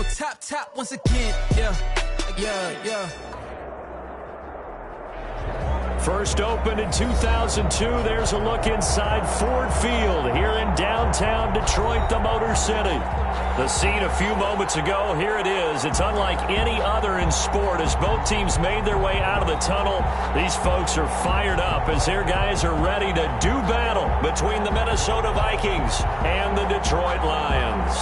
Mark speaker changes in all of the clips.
Speaker 1: know, tap once again. Yeah.
Speaker 2: First opened in 2002. There's a look inside Ford Field here in downtown Detroit, the Motor City. The scene a few moments ago, here it is. It's unlike any other in sport as both teams made their way out of the tunnel. These folks are fired up as their guys are ready to do battle between the Minnesota Vikings and the Detroit Lions.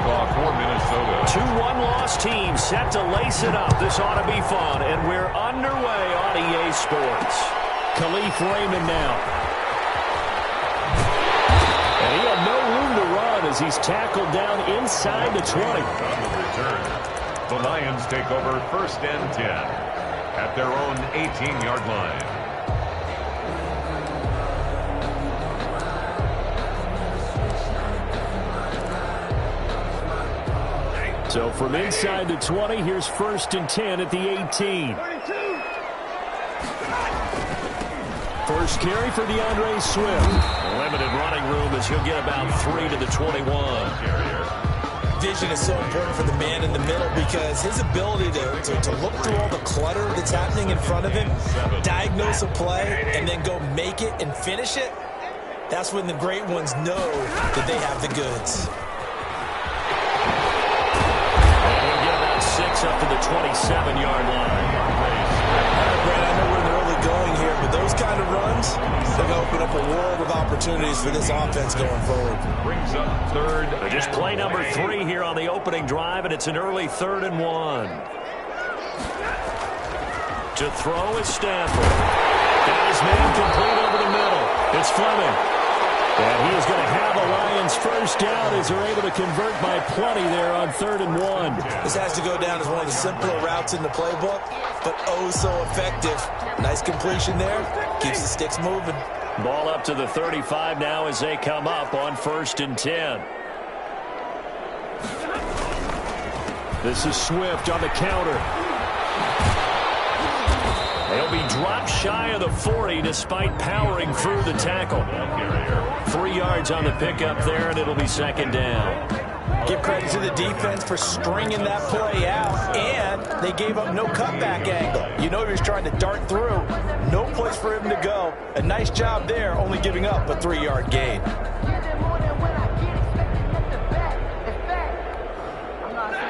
Speaker 3: For Minnesota.
Speaker 2: 2-1 loss team set to lace it up. This ought to be fun, and we're underway on EA Sports. Khalif Raymond now. And he had no room to run as he's tackled down inside the 20.
Speaker 3: On the return, the Lions take over 1st and 10 at their own 18-yard line.
Speaker 2: So from inside the 20, here's 1st and 10 at the 18. First carry for DeAndre Swift. Limited running room as he'll get about 3 to the 21.
Speaker 4: Vision is so important for the man in the middle because his ability to look through all the clutter that's happening in front of him, diagnose a play, and then go make it and finish it, that's when the great ones know that they have the goods.
Speaker 2: 6 up to the 27-yard line.
Speaker 4: Brad, I know we're in the early going here, but those kind of runs, they're going to open up a world of opportunities for this offense going forward.
Speaker 3: Brings up 3rd.
Speaker 2: Just play number 3 here on the opening drive, and it's an early 3rd and 1. To throw is Stanford. Got his man complete over the middle. It's Fleming. And he is going to have a Lions first down as they're able to convert by plenty there on 3rd and 1.
Speaker 4: This has to go down as one of the simpler routes in the playbook, but oh so effective. Nice completion there. Keeps the sticks moving.
Speaker 2: Ball up to the 35 now as they come up on 1st and 10. This is Swift on the counter. They'll be dropped shy of the 40 despite powering through the tackle. 3 yards on the pickup there, and it'll be 2nd down.
Speaker 4: Give credit to the defense for stringing that play out, and they gave up no cutback angle. You know he was trying to dart through. No place for him to go. A nice job there, only giving up a 3-yard gain.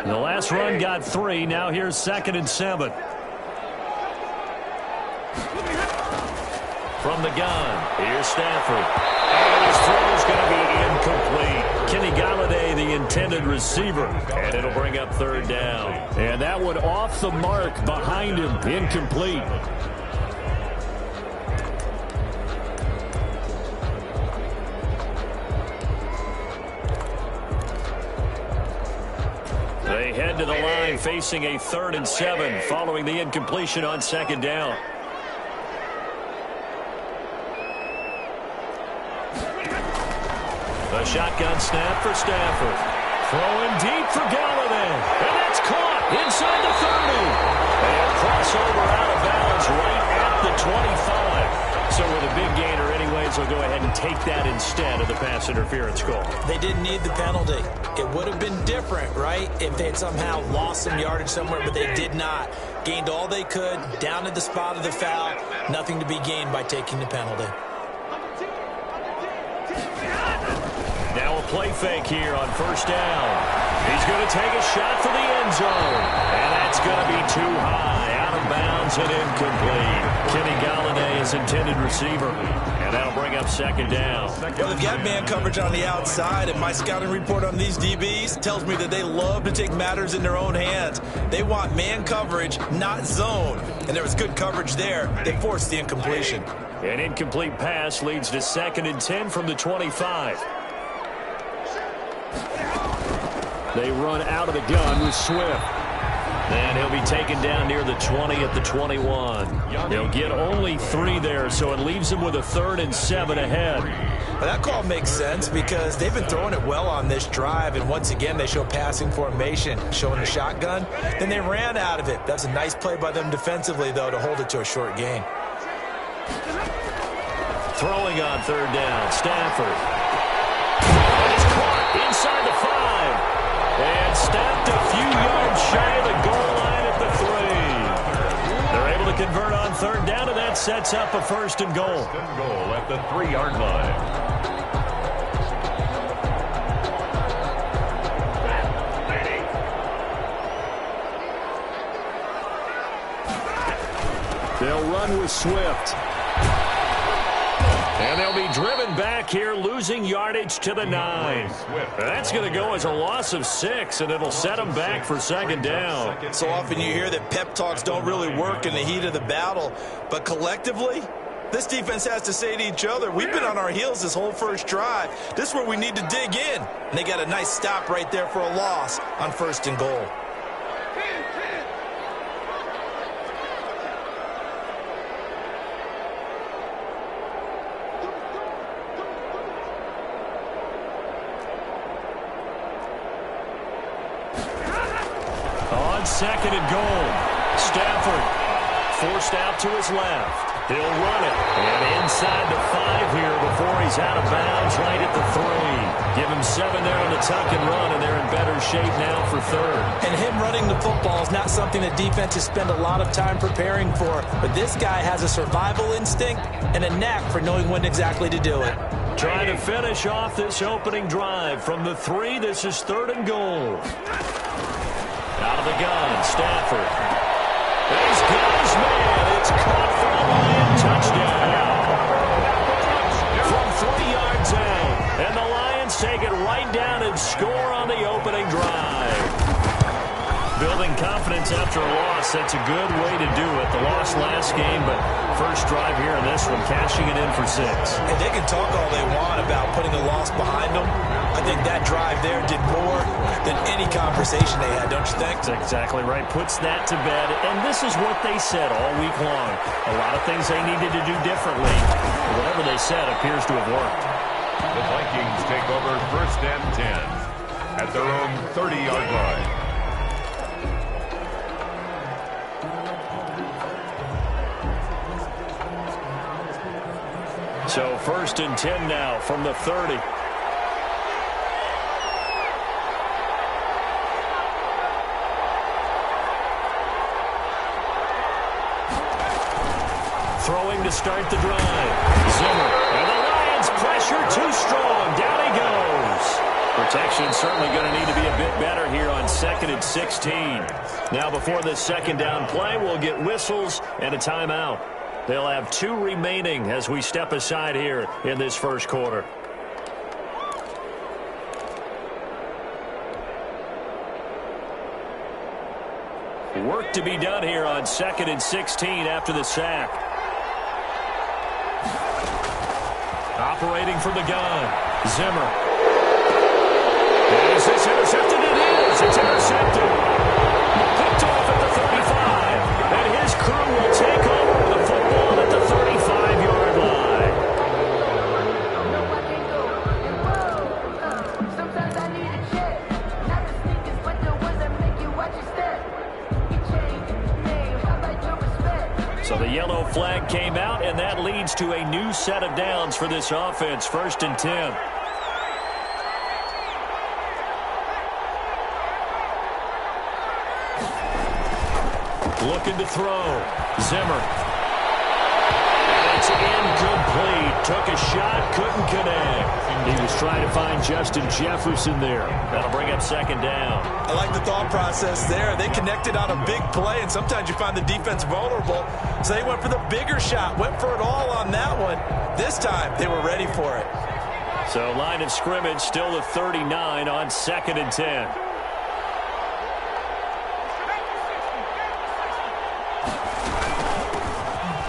Speaker 2: The last run got 3. Now here's 2nd and 7. From the gun, here's Stanford. And his throw's going to be incomplete. Kenny Galladay, the intended receiver. And it'll bring up 3rd down. And that one off the mark behind him. Incomplete. They head to the line facing a 3rd and 7 following the incompletion on 2nd down. A shotgun snap for Stanford. Throwing deep for Galladay. And that's caught inside the 30. And crossover out of bounds right at the 25. So with a big gainer anyways, they'll go ahead and take that instead of the pass interference call.
Speaker 4: They didn't need the penalty. It would have been different, right, if they had somehow lost some yardage somewhere, but they did not. Gained all they could, down at the spot of the foul. Nothing to be gained by taking the penalty.
Speaker 2: Now a play fake here on 1st down. He's going to take a shot for the end zone. And that's going to be too high. Out of bounds and incomplete. Kenny Galladay is intended receiver. And that'll bring up 2nd down.
Speaker 4: Well, they've got man coverage on the outside, and my scouting report on these DBs tells me that they love to take matters in their own hands. They want man coverage, not zone. And there was good coverage there. They forced the incompletion.
Speaker 2: An incomplete pass leads to 2nd and 10 from the 25. They run out of the gun with Swift. And he'll be taken down near the 20 at the 21. They'll get only 3 there, so it leaves them with a 3rd and 7 ahead.
Speaker 4: Well, that call makes sense because they've been throwing it well on this drive, and once again they show passing formation, showing the shotgun. Then they ran out of it. That's a nice play by them defensively, though, to hold it to a short gain.
Speaker 2: Throwing on third down, Stafford. And it's caught inside the 5. And snapped a few yards shy of the goal line at the 3. They're able to convert on third down, and that sets up a first and goal.
Speaker 3: First and goal at the 3-yard line.
Speaker 2: They'll run with Swift. And they'll be driven back here, losing yardage to the 9. That's going to go as a loss of 6, and it'll set them back for second down.
Speaker 4: So often you hear that pep talks don't really work in the heat of the battle, but collectively, this defense has to say to each other, we've been on our heels this whole first drive. This is where we need to dig in. And they got a nice stop right there for a loss on first and goal.
Speaker 2: Second and goal. Stafford forced out to his left. He'll run it. And inside the 5 here before he's out of bounds right at the 3. Give him 7 there on the tuck and run, and they're in better shape now for third.
Speaker 4: And him running the football is not something that defenses spend a lot of time preparing for. But this guy has a survival instinct and a knack for knowing when exactly to do it.
Speaker 2: Trying to finish off this opening drive from the 3. This is third and goal. Out of the gun, Stafford. He's got his man. It's caught for a Lion touchdown. From 3 yards out. And the Lions take it right down and score on the opening drive. Building confidence after a loss, that's a good way to do it. The loss last game, but first drive here in this one, cashing it in for 6.
Speaker 4: And they can talk all they want about putting a loss behind them. I think that drive there did more than any conversation they had, don't you think?
Speaker 2: That's exactly right. Puts that to bed. And this is what they said all week long. A lot of things they needed to do differently. Whatever they said appears to have worked.
Speaker 3: The Vikings take over first and 10 at their own 30-yard line.
Speaker 2: So first and 10 now from the 30. Throwing to start the drive. Zimmer. And the Lions pressure too strong. Down he goes. Protection certainly going to need to be a bit better here on 2nd and 16. Now before this second down play, we'll get whistles and a timeout. They'll have 2 remaining as we step aside here in this first quarter. Work to be done here on 2nd and 16 after the sack. Operating from the gun, Zimmer. Is this intercepted? It is. It's intercepted. Picked off at the 35. And his crew will take over the football at the 35-yard line.
Speaker 5: Sometimes I need a check. Not the sneakers, but the ones that make you watch your step. You change your name, how about your respect?
Speaker 2: So the yellow flag came out, and that leads to a new set of downs for this offense. First and 10. Looking to throw. Zimmer. And it's incomplete. Took a shot, couldn't connect. He was trying to find Justin Jefferson there. That'll bring up second down.
Speaker 4: I like the thought process there. They connected on a big play, and sometimes you find the defense vulnerable. So they went for the bigger shot, went for it all on that one. This time, they were ready for it.
Speaker 2: So line of scrimmage still the 39 on 2nd and 10.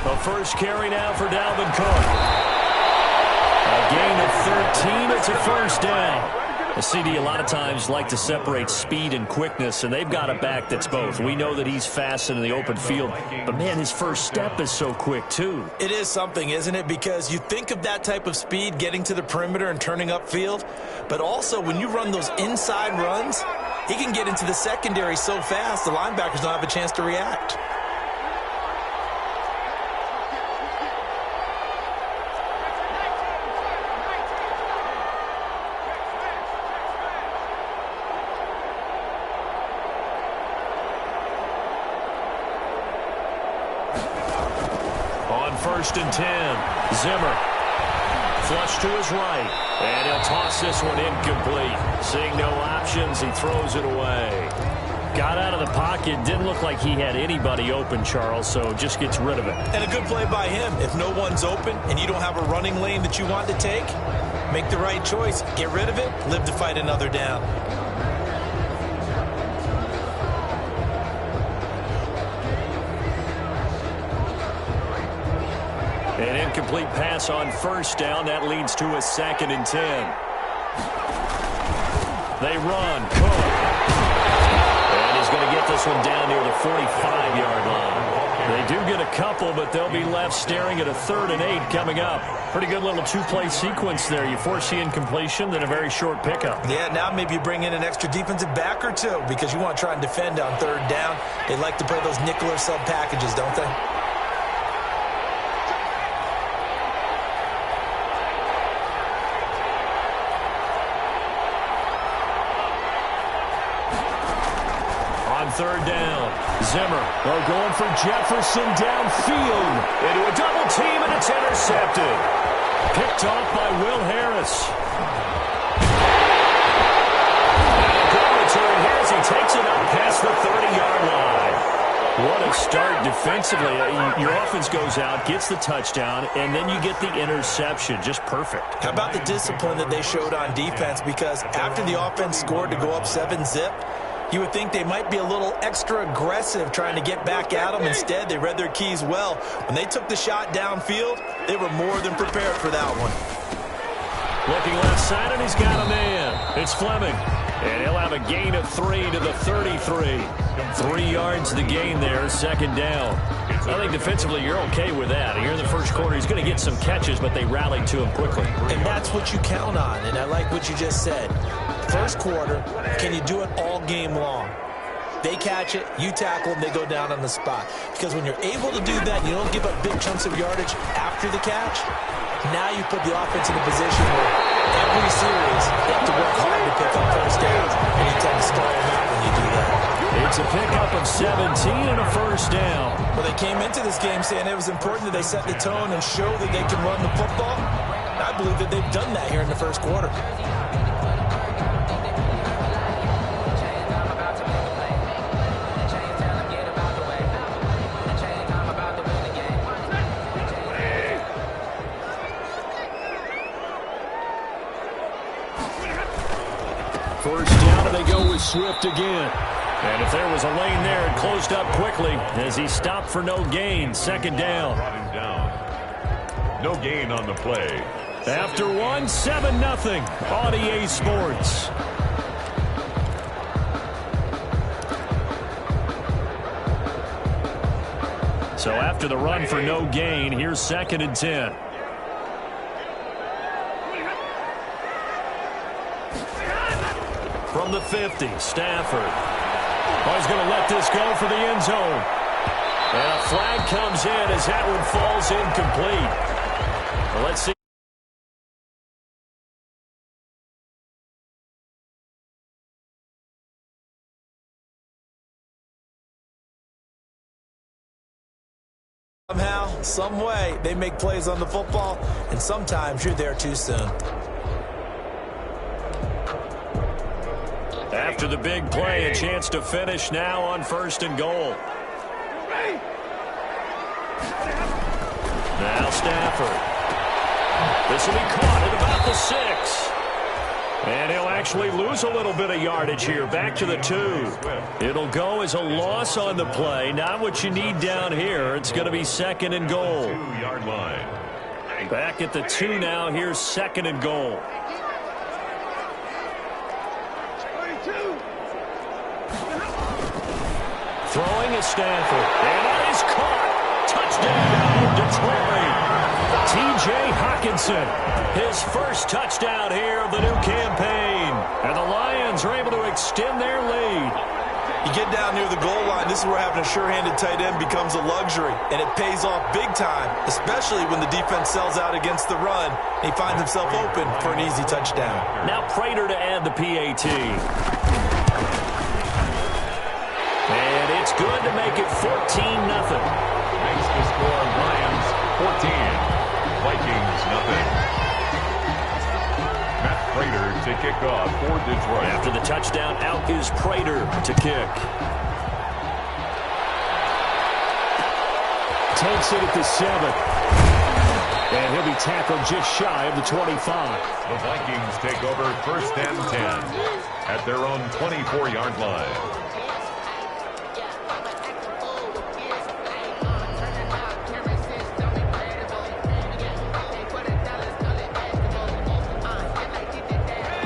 Speaker 2: The first carry now for Dalvin Cook. A gain of 13. It's a first down. The CD a lot of times like to separate speed and quickness, and they've got a back that's both. We know that he's fast in the open field, but, man, his first step is so quick, too.
Speaker 4: It is something, isn't it? Because you think of that type of speed getting to the perimeter and turning upfield, but also when you run those inside runs, he can get into the secondary so fast the linebackers don't have a chance to react.
Speaker 2: first and 10. Zimmer. Flush to his right. And he'll toss this one incomplete. Seeing no options, he throws it away. Got out of the pocket. Didn't look like he had anybody open, Charles, so just gets rid of it.
Speaker 4: And a good play by him. If no one's open and you don't have a running lane that you want to take, make the right choice. Get rid of it. Live to fight another down.
Speaker 2: An incomplete pass on first down. That leads to a 2nd and 10. They run. Cook. And he's going to get this one down near the 45-yard line. They do get a couple, but they'll be left staring at a 3rd and 8 coming up. Pretty good little two-play sequence there. You force the incompletion, then a very short pickup.
Speaker 4: Yeah, now maybe you bring in an extra defensive back or two because you want to try and defend on 3rd down. They like to play those nickel or sub packages, don't they?
Speaker 2: On 3rd down, Zimmer. They're going for Jefferson downfield. Into a double team, and it's intercepted. Picked off by Will Harris. And a good return here as he takes it up past the 30-yard line. What a start defensively. Your offense goes out, gets the touchdown, and then you get the interception. Just perfect.
Speaker 4: How about the discipline that they showed on defense? Because after the offense scored to go up 7-zip, you would think they might be a little extra aggressive trying to get back at them. Instead, they read their keys well. When they took the shot downfield, they were more than prepared for that one.
Speaker 2: Looking left side, and he's got a man. It's Fleming. And he'll have a gain of 3 to the 33. 3 yards the gain there, 2nd down. I think defensively you're okay with that. Here in the first quarter, he's going to get some catches, but they rallied to him quickly.
Speaker 4: And that's what you count on, and I like what you just said. First quarter, can you do it all game long? They catch it, you tackle them, they go down on the spot. Because when you're able to do that, you don't give up big chunks of yardage after the catch, now you put the offense in a position where every series they have to work hard to pick up first downs, and you tend to stall them out when you do that.
Speaker 2: It's a pickup of 17 and a first down.
Speaker 4: Well, they came into this game saying it was important that they set the tone and show that they can run the football. I believe that they've done that here in the first quarter.
Speaker 2: First down, and they go with Swift again. And if there was a lane there, it closed up quickly as he stopped for no gain. 2nd down.
Speaker 3: Brought him down. No gain on the play.
Speaker 2: After 1, 7-0 on EA Sports. So after the run for no gain, here's 2nd and 10. From the 50, Stafford. Oh, he's going to let this go for the end zone. And a flag comes in as that one falls incomplete. Well, let's see.
Speaker 4: Somehow, some way, they make plays on the football, and sometimes you're there too soon.
Speaker 2: After the big play, a chance to finish now on 1st and goal. Now Stafford. This will be caught at about the 6. And he'll actually lose a little bit of yardage here. Back to the 2. It'll go as a loss on the play. Not what you need down here. It's going to be 2nd and goal.
Speaker 3: 2-yard line.
Speaker 2: Back at the 2 now. Here's 2nd and goal. Throwing is Stafford. And that is caught. Touchdown, Detroit. T.J. Hockenson, his first touchdown here of the new campaign. And the Lions are able to extend their lead.
Speaker 4: You get down near the goal line, this is where having a sure-handed tight end becomes a luxury. And it pays off big time, especially when the defense sells out against the run. He finds himself open for an easy touchdown.
Speaker 2: Now Prater to add the PAT. And it's good to make it 14-0.
Speaker 3: Makes the score Lions kickoff for Detroit.
Speaker 2: After the touchdown, out is Prater to kick. Takes it at the 7. And he'll be tackled just shy of the 25.
Speaker 3: The Vikings take over 1st and 10 at their own 24-yard line.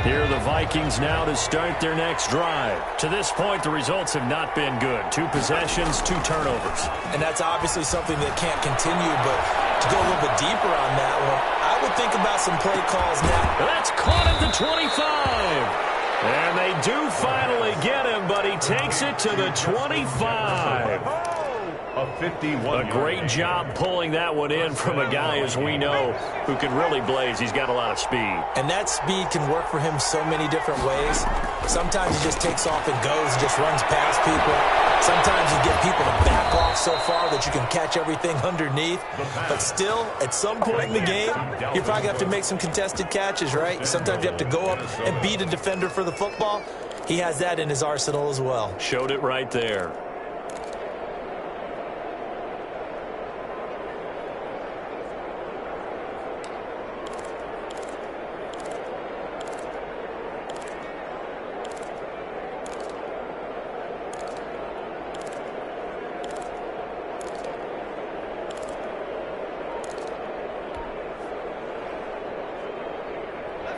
Speaker 2: Here are the Vikings now to start their next drive. To this point, the results have not been good. 2 possessions, 2 turnovers.
Speaker 4: And that's obviously something that can't continue, but to go a little bit deeper on that one, I would think about some play calls now.
Speaker 2: That's caught at the 25. And they do finally get him, but he takes it to the 25.
Speaker 3: A 51.
Speaker 2: A great job pulling that one in from a guy, as we know, who can really blaze. He's got a lot of speed.
Speaker 4: And that speed can work for him so many different ways. Sometimes he just takes off and goes, just runs past people. Sometimes you get people to back off so far that you can catch everything underneath. But still, at some point in the game, you probably have to make some contested catches, right? Sometimes you have to go up and beat a defender for the football. He has that in his arsenal as well.
Speaker 2: Showed it right there.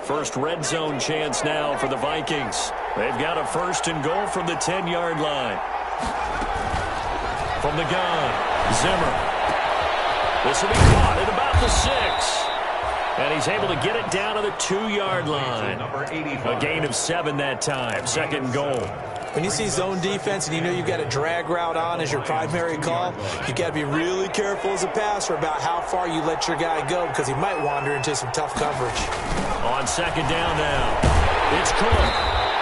Speaker 2: First red zone chance now for the Vikings. They've got a 1st and goal from the 10-yard line. From the gun, Zimmer. This will be caught at about the 6. And he's able to get it down to the 2-yard line. A gain of 7 that time. 2nd and goal.
Speaker 4: When you see zone defense and you know you've got a drag route on as your primary call, you've got to be really careful as a passer about how far you let your guy go because he might wander into some tough coverage.
Speaker 2: On 2nd down now, it's Cook.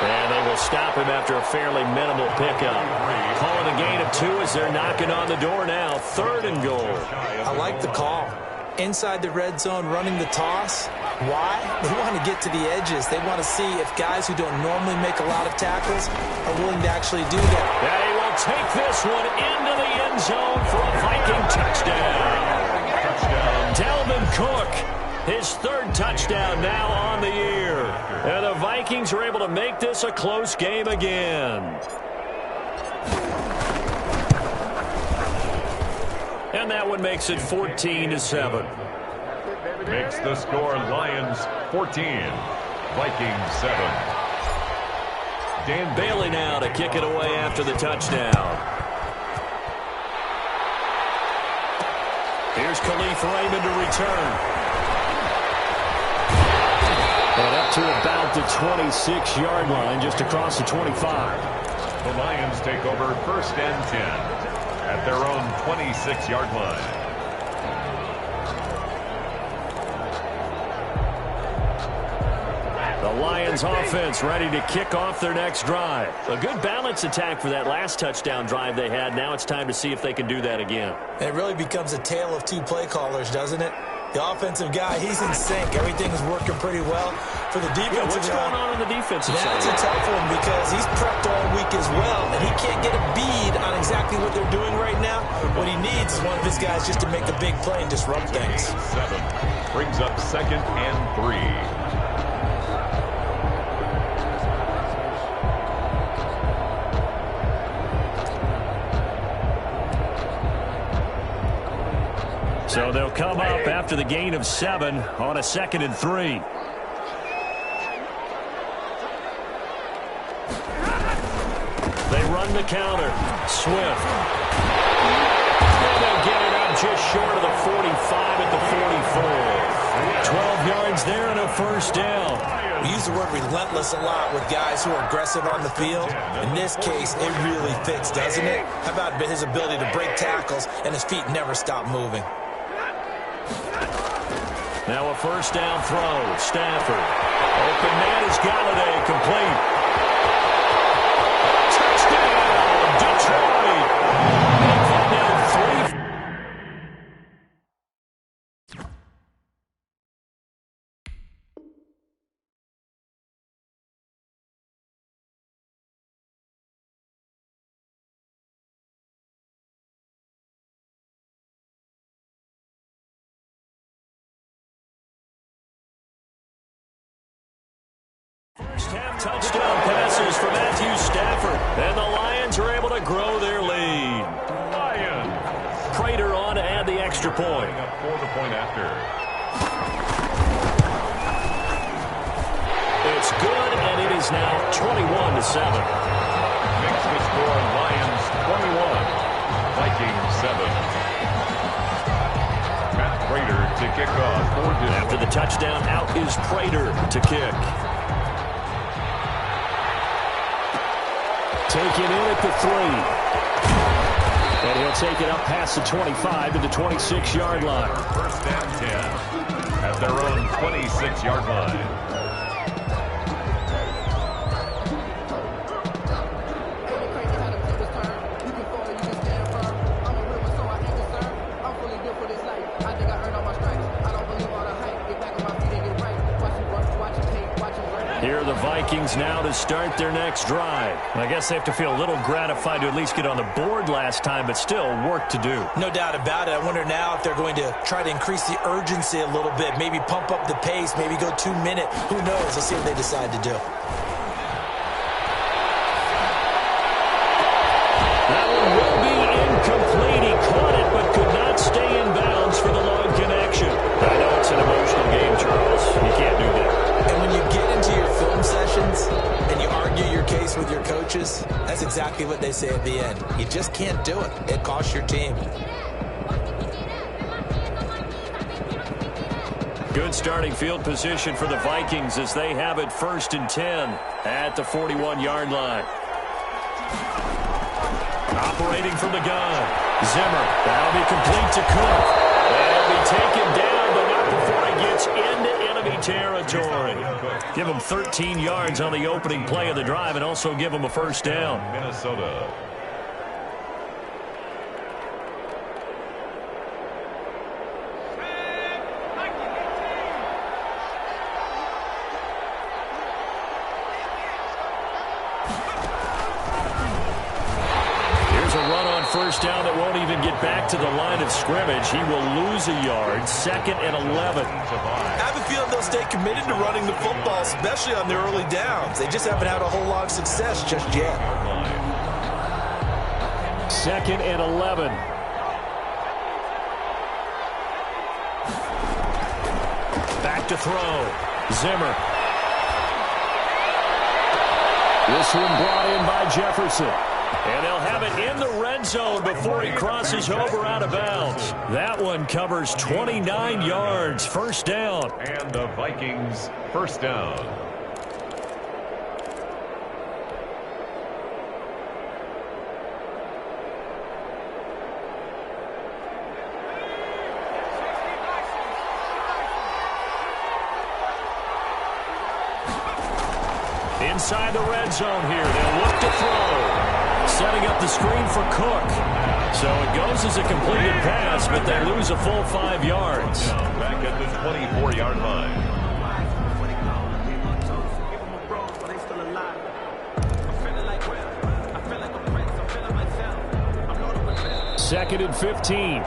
Speaker 2: And they will stop him after a fairly minimal pickup. Calling a gain of 2 as they're knocking on the door now. 3rd and goal.
Speaker 4: I like the call. Inside the red zone, running the toss. Why? They want to get to the edges. They want to see if guys who don't normally make a lot of tackles are willing to actually do that.
Speaker 2: They will take this one into the end zone for a Viking touchdown. Dalvin Cook, his 3rd touchdown now on the year. And the Vikings are able to make this a close game again. And that one makes it 14-7.
Speaker 3: Makes the score Lions 14, Vikings 7.
Speaker 2: Dan Bailey now to kick it away after the touchdown. Here's Khalif Raymond to return. And up to about the 26-yard line, just across the 25.
Speaker 3: The Lions take over 1st and 10 at their own 26-yard line.
Speaker 2: The Lions offense ready to kick off their next drive. A good balanced attack for that last touchdown drive they had. Now it's time to see if they can do that again.
Speaker 4: And it really becomes a tale of 2 play callers, doesn't it? The offensive guy, he's in sync. Everything is working pretty well. For the defensive
Speaker 2: what's going on the defensive side?
Speaker 4: That's a tough one because he's prepped all week as well, and he can't get a bead on exactly what they're doing right now. What he needs is one of his guys just to make a big play and disrupt things.
Speaker 3: 7 brings up 2nd and 3.
Speaker 2: So they'll come up after the gain of 7 on a 2nd and 3. They run the counter. Swift. And they'll get it up just short of the 45 at the 44. 12 yards there and a 1st down.
Speaker 4: We use the word relentless a lot with guys who are aggressive on the field. In this case, it really fits, doesn't it? How about his ability to break tackles and his feet never stop moving?
Speaker 2: Now a 1st down throw. Stafford. Open man is Galladay, complete. Touchdown passes for Matthew Stafford. And the Lions are able to grow their lead.
Speaker 3: Lions.
Speaker 2: Prater on to add the extra point.
Speaker 3: Up for the point after.
Speaker 2: It's good, and it is now 21-7.
Speaker 3: Makes the score Lions 21, Vikings 7. Matt Prater to kick off for Detroit.
Speaker 2: After the touchdown, out is Prater to kick. Taken in at the 3. And he'll take it up past the 25 to the 26-yard line.
Speaker 3: First and 10 at their own 26-yard line.
Speaker 2: Here are the Vikings now to start their next drive. I guess they have to feel a little gratified to at least get on the board last time, but still work to do.
Speaker 4: No doubt about it. I wonder now if they're going to try to increase the urgency a little bit, maybe pump up the pace, maybe go 2 minute. Who knows? Let's see what they decide to do.
Speaker 2: That one will be incomplete. He caught it but could not stay in bounds for the long connection. I know it's an emotional game, Charles. You can't do that.
Speaker 4: And when you get into your film sessions and you argue your case with your coaches, that's exactly what they say at the end. You just can't do it. It costs your team.
Speaker 2: Good starting field position for the Vikings as they have it 1st and 10 at the 41-yard line. Operating from the gun. Zimmer. That'll be complete to Cook. And he'll be taken down, but not before he gets into enemy territory. Give him 13 yards on the opening play of the drive and also give him a first down.
Speaker 3: Minnesota.
Speaker 2: First down that won't even get back to the line of scrimmage. He will lose a yard. 2nd and 11.
Speaker 4: I have a feeling they'll stay committed to running the football, especially on their early downs. They just haven't had a whole lot of success just yet.
Speaker 2: 2nd and 11. Back to throw. Zimmer. This one brought in by Jefferson. And they'll have it in the red zone before he crosses over out of bounds. That one covers 29 yards. First down.
Speaker 3: And the Vikings first down.
Speaker 2: Inside the red zone here. They'll look to throw. Setting up the screen for Cook. So it goes as a completed pass, but they lose a full 5 yards.
Speaker 3: Back at the 24-yard line.
Speaker 2: 2nd and 15.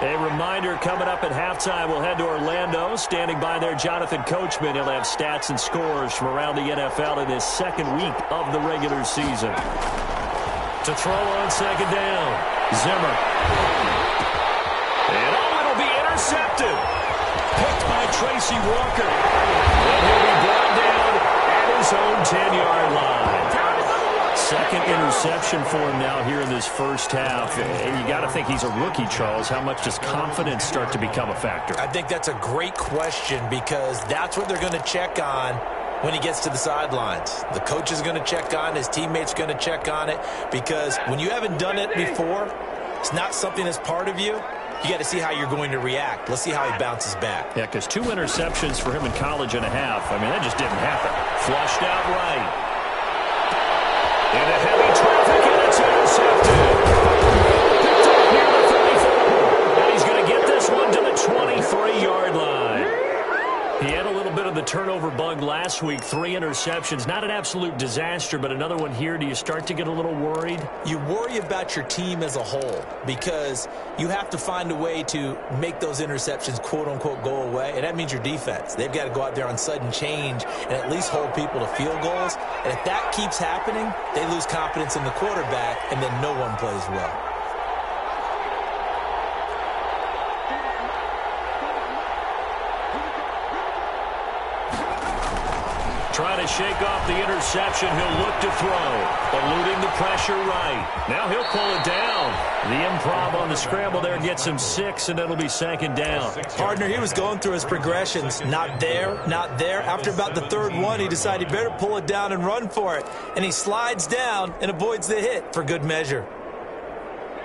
Speaker 2: A reminder coming up at halftime, we'll head to Orlando. Standing by there, Jonathan Coachman. He'll have stats and scores from around the NFL in his 2nd week of the regular season. To throw on 2nd down, Zimmer. And it'll be intercepted. Picked by Tracy Walker. And he'll be brought down at his own 10-yard line. 2nd interception for him now here in this first half. And you got to think he's a rookie, Charles. How much does confidence start to become a factor?
Speaker 4: I think that's a great question because that's what they're going to check on when he gets to the sidelines. The coach is going to check on, his teammates going to check on it because when you haven't done it before, it's not something that's part of you. You got to see how you're going to react. Let's see how he bounces back.
Speaker 2: Yeah, because 2 interceptions for him in college and a half. I mean, that just didn't happen. Flushed out right. In a heavy traffic, and it's intercepted. Picked up near the 34. And he's going to get this one to the 23-yard line. He had a little bit of the turnover bug last last week, 3 interceptions. Not an absolute disaster, but another one here. Do you start to get a little worried?
Speaker 4: You worry about your team as a whole because you have to find a way to make those interceptions, quote-unquote, go away, and that means your defense. They've got to go out there on sudden change and at least hold people to field goals. And if that keeps happening, they lose confidence in the quarterback, and then no one plays well.
Speaker 2: Trying to shake off the interception. He'll look to throw. Eluding the pressure right. Now he'll pull it down. The improv on the scramble there gets him 6, and it'll be 2nd down.
Speaker 4: Partner, he was going through his progressions. Not there, not there. After about the 3rd one, he decided he better pull it down and run for it. And he slides down and avoids the hit for good measure.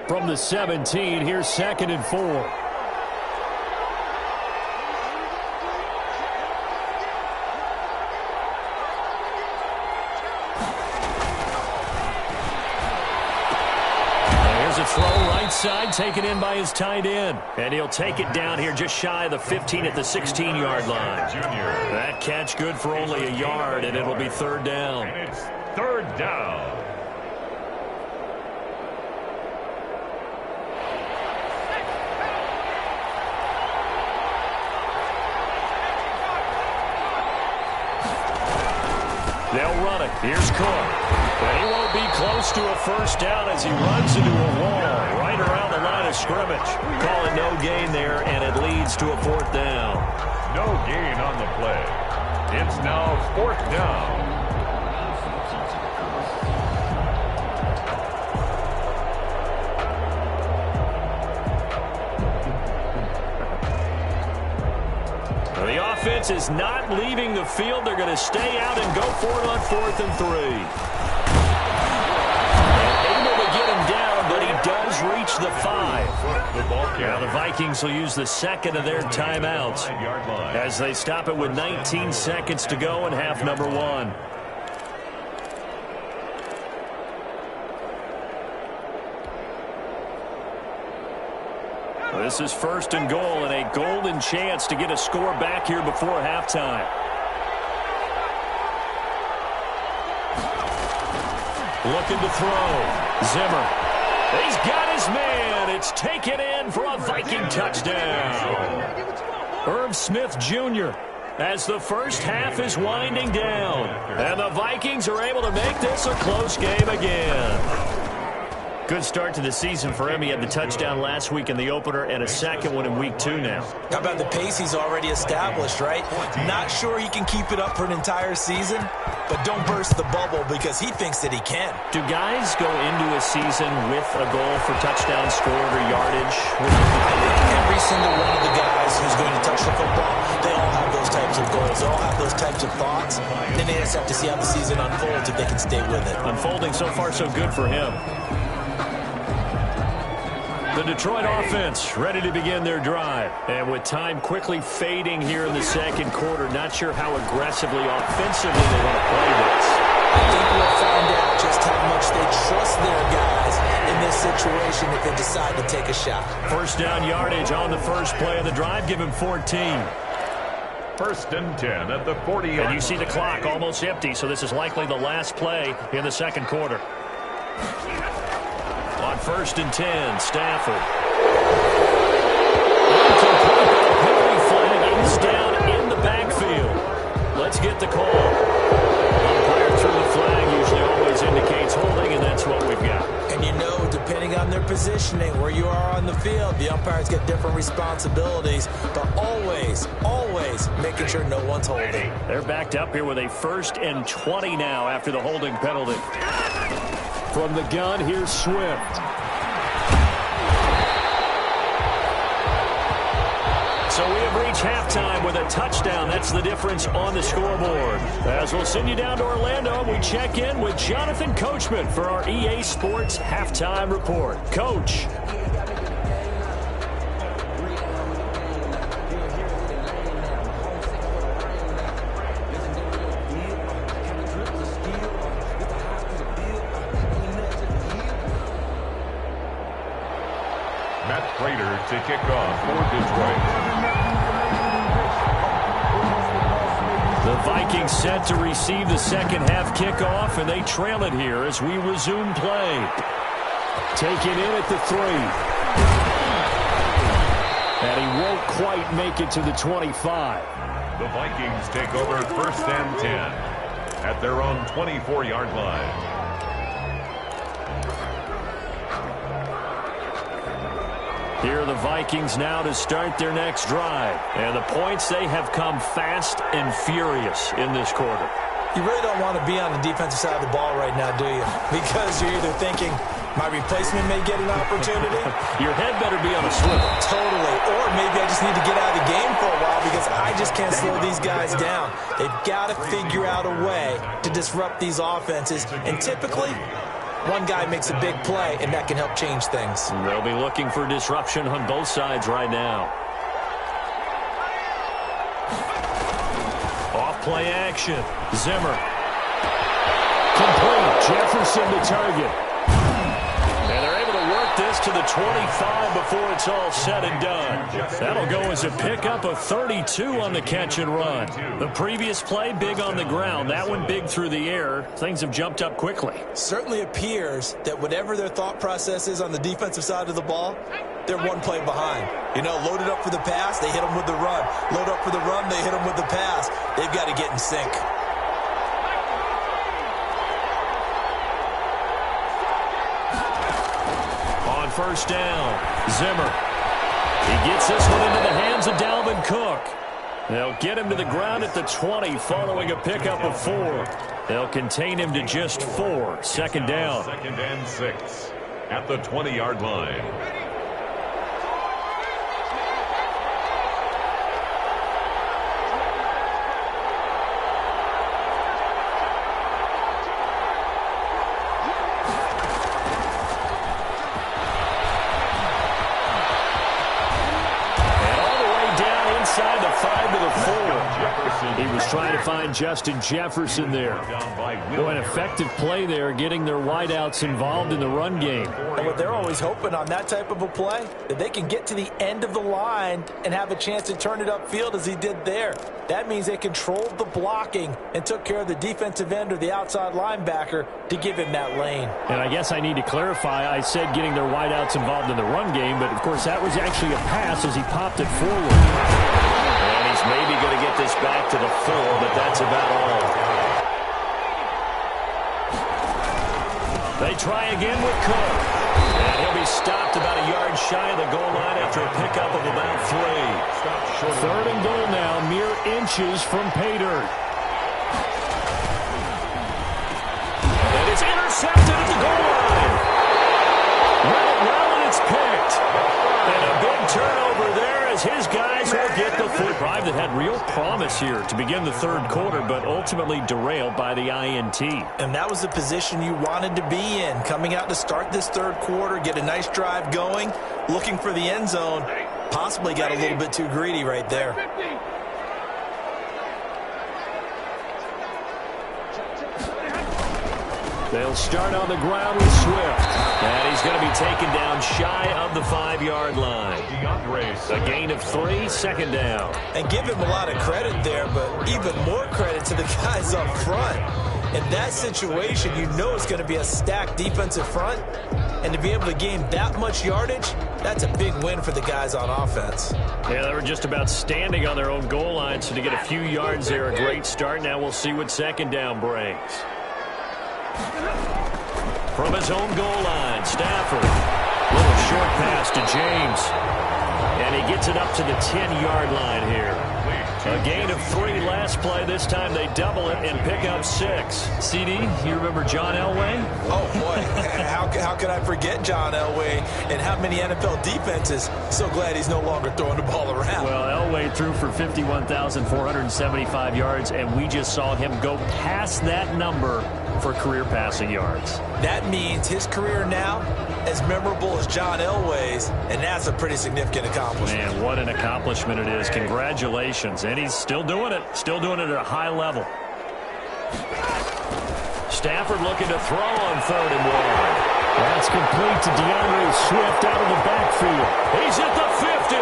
Speaker 2: From the 17, here's 2nd and 4. Throw right side, taken in by his tight end. And he'll take it down here just shy of the 15 at the 16-yard line. That catch good for only a yard, and it'll be 3rd down.
Speaker 3: And it's 3rd down.
Speaker 2: They'll run it. Here's Cook. And he won't be close to a 1st down as he runs into a wall right around the line of scrimmage. Calling no gain there, and it leads to a 4th down.
Speaker 3: No gain on the play. It's now 4th down.
Speaker 2: The offense is not leaving the field. They're going to stay out and go for it on 4th and 3. And able to get him down, but he does reach the 5. Now the Vikings will use the 2nd of their timeouts as they stop it with 19 seconds to go in half number 1. This is 1st and goal, and a golden chance to get a score back here before halftime. Looking to throw. Zimmer. He's got his man. It's taken in for a Viking touchdown. Irv Smith Jr. as the first half is winding down. And the Vikings are able to make this a close game again. Good start to the season for him. He had the touchdown last week in the opener and a 2nd one in week 2 now.
Speaker 4: How about the pace he's already established, right? Not sure he can keep it up for an entire season, but don't burst the bubble because he thinks that he can.
Speaker 2: Do guys go into a season with a goal for touchdown scored or yardage?
Speaker 4: I think every single one of the guys who's going to touch the football, they all have those types of goals. They all have those types of thoughts. Then they just have to see how the season unfolds if they can stay with it.
Speaker 2: Unfolding so far so good for him. The Detroit offense ready to begin their drive. And with time quickly fading here in the 2nd quarter, not sure how aggressively, offensively they want to play this.
Speaker 4: I think we'll find out just how much they trust their guys in this situation if they decide to take a shot.
Speaker 2: 1st down yardage on the first play of the drive. Give him 14.
Speaker 3: 1st and 10 at the 40.
Speaker 2: And you see the clock almost empty, so this is likely the last play in the 2nd quarter. On 1st and 10, Stafford. Penalty flag is down in the backfield. Let's get the call. Umpire through the flag usually always indicates holding, and that's what we've got.
Speaker 4: And you know, depending on their positioning, where you are on the field, the umpires get different responsibilities, but always, always making sure no one's holding.
Speaker 2: They're backed up here with a 1st and 20 now after the holding penalty. From the gun, here's Swift. So we have reached halftime with a touchdown. That's the difference on the scoreboard. As we'll send you down to Orlando, we check in with Jonathan Coachman for our EA Sports Halftime Report. Coach.
Speaker 3: To kick off for Detroit.
Speaker 2: The Vikings set to receive the second half kickoff, and they trail it here as we resume play. Taken in at the 3. And he won't quite make it to the 25.
Speaker 3: The Vikings take over 1st and 10 at their own 24-yard line.
Speaker 2: Here are the Vikings now to start their next drive. And the points, they have come fast and furious in this quarter.
Speaker 4: You really don't want to be on the defensive side of the ball right now, do you? Because you're either thinking, my replacement may get an opportunity.
Speaker 2: Your head better be on a swivel.
Speaker 4: Totally. Or maybe I just need to get out of the game for a while because I just can't slow these guys down. They've got to figure out a way to disrupt these offenses. And typically, one guy makes a big play, and that can help change things.
Speaker 2: They'll be looking for disruption on both sides right now. Off play action. Zimmer. Complete. Jefferson the target. And they're able to work this to the 25 before it's all said and done. That'll go as a pickup of 32 on the catch and run. The previous play, big on the ground. That one big through the air. Things have jumped up quickly.
Speaker 4: Certainly appears that whatever their thought process is on the defensive side of the ball, they're one play behind. You know, loaded up for the pass, they hit them with the run. Load up for the run, they hit them with the pass. They've got to get in sync.
Speaker 2: On first down, Zimmer. He gets this one into the hands of Dalvin Cook. They'll get him to the ground at the 20 following a pickup of 4. They'll contain him to just 4. Second down.
Speaker 3: 2nd and 6 at the 20-yard line.
Speaker 2: He was trying to find Justin Jefferson there. An effective play there, getting their wideouts involved in the run game.
Speaker 4: And what they're always hoping on that type of a play, that they can get to the end of the line and have a chance to turn it upfield as he did there. That means they controlled the blocking and took care of the defensive end or the outside linebacker to give him that lane.
Speaker 2: And I guess I need to clarify, I said getting their wideouts involved in the run game, but of course that was actually a pass as he popped it forward. And he's maybe going to get this back to the 4, but that's about all. They try again with Cook. And he'll be stopped about a yard shy of the goal line after a pickup of about 3. 3rd and goal now, mere inches from pay dirt. And it's intercepted at the goal line. Well, and it's picked. And a big turnover there as his guys will get the full drive that had real promise here to begin the 3rd quarter, but ultimately derailed by the INT.
Speaker 4: And that was the position you wanted to be in, coming out to start this 3rd quarter, get a nice drive going, looking for the end zone. Possibly got a little bit too greedy right there.
Speaker 2: They'll start on the ground with Swift. And he's going to be taken down shy of the 5-yard line. A gain of 3, 2nd down.
Speaker 4: And give him a lot of credit there, but even more credit to the guys up front. In that situation, you know it's going to be a stacked defensive front. And to be able to gain that much yardage, that's a big win for the guys on offense.
Speaker 2: Yeah, they were just about standing on their own goal line, so to get a few yards there, a great start. Now we'll see what 2nd down brings. From his own goal line, Stafford. Little short pass to James. And he gets it up to the 10-yard line here. A gain of 3 last play. This time they double it and pick up 6. CD, you remember John Elway?
Speaker 4: Oh, boy. How could I forget John Elway and how many NFL defenses? So glad he's no longer throwing the ball around.
Speaker 2: Well, Elway threw for 51,475 yards, and we just saw him go past that number for career passing yards.
Speaker 4: That means his career now as memorable as John Elway's, and that's a pretty significant accomplishment.
Speaker 2: Man, what an accomplishment it is. Congratulations. And he's still doing it. Still doing it at a high level. Stafford looking to throw on 3rd and 1. That's complete to DeAndre Swift out of the backfield. He's at the 50,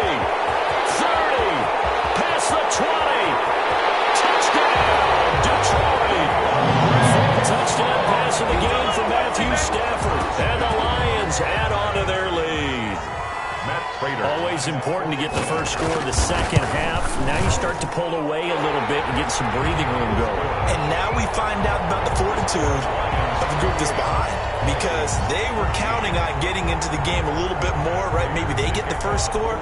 Speaker 2: 30, past the 20. Touchdown! of the game for Matthew Stafford. And the Lions add on to their lead. Always important to get the first score of the second half. Now you start to pull away a little bit and get some breathing room going.
Speaker 4: And now we find out about the fortitude of the group that's behind, because they were counting on getting into the game a little bit more, right? Maybe they get the first score.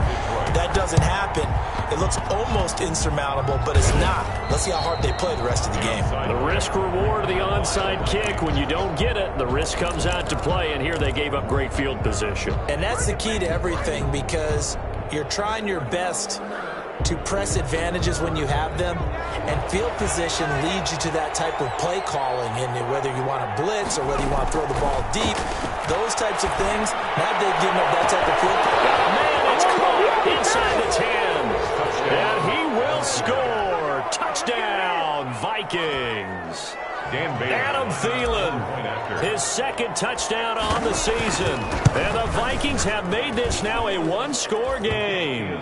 Speaker 4: That doesn't happen. It looks almost insurmountable, but it's not. Let's see how hard they play the rest of the game.
Speaker 2: The risk-reward of the onside kick. When you don't get it, the risk comes out to play, and here they gave up great field position.
Speaker 4: And that's the key to everything, because you're trying your best to press advantages when you have them, and field position leads you to that type of play calling, and whether you want to blitz or whether you want to throw the ball deep, those types of things. Now they've given up that type of field.
Speaker 2: Man, it's caught inside the 10, and he will score. Touchdown, Vikings. Adam Thielen, his second touchdown on the season, and the Vikings have made this now a one-score game.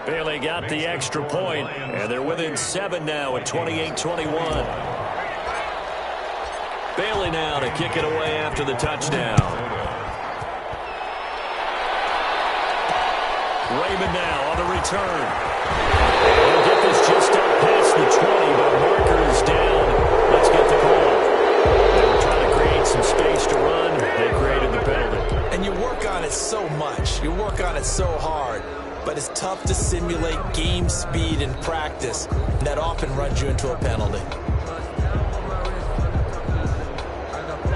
Speaker 2: Bailey got the extra point, and they're within 7 now at 28-21. Bailey now to kick it away after the touchdown. Raymond now on the return. He'll get this just up past the 20, but marker is down. Let's get the call. They were trying to create some space to run. They created the penalty.
Speaker 4: And you work on it so much. You work on it so hard. But it's tough to simulate game speed in practice. And that often runs you into a penalty.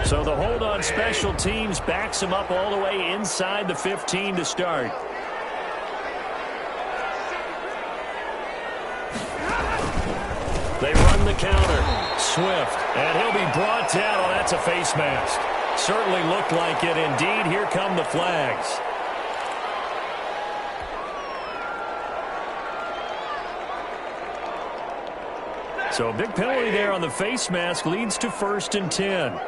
Speaker 2: So the hold on special teams backs him up all the way inside the 15 to start. They run the counter. Swift. And he'll be brought down. Oh, that's a face mask. Certainly looked like it. Indeed, here come the flags. So a big penalty there on the face mask leads to 1st and 10.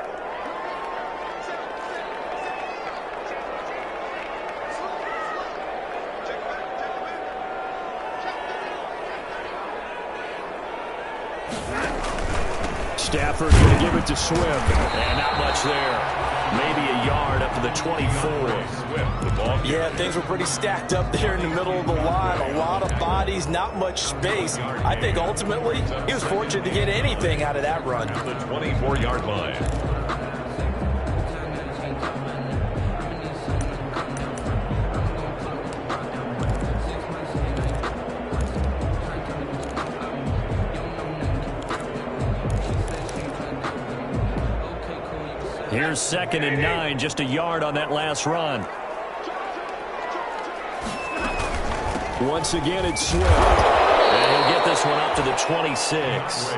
Speaker 2: Stafford going to give it to Swift. And not much there. Maybe a yard up to the 24.
Speaker 4: Yeah, things were pretty stacked up there in the middle of the line. A lot of bodies, not much space. I think ultimately he was fortunate to get anything out of that run.
Speaker 3: The 24-yard line.
Speaker 2: Here's 2nd and 9, just a yard on that last run. Once again, it's Swift. And he'll get this one up to the 26.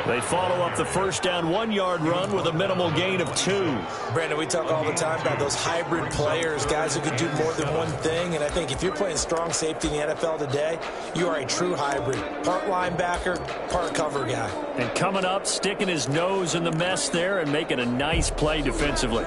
Speaker 2: They follow up the first down 1-yard run with a minimal gain of 2.
Speaker 4: Brandon, we talk all the time about those hybrid players, guys who can do more than one thing. And I think if you're playing strong safety in the NFL today, you are a true hybrid. Part linebacker, part cover guy.
Speaker 2: And coming up, sticking his nose in the mess there and making a nice play defensively.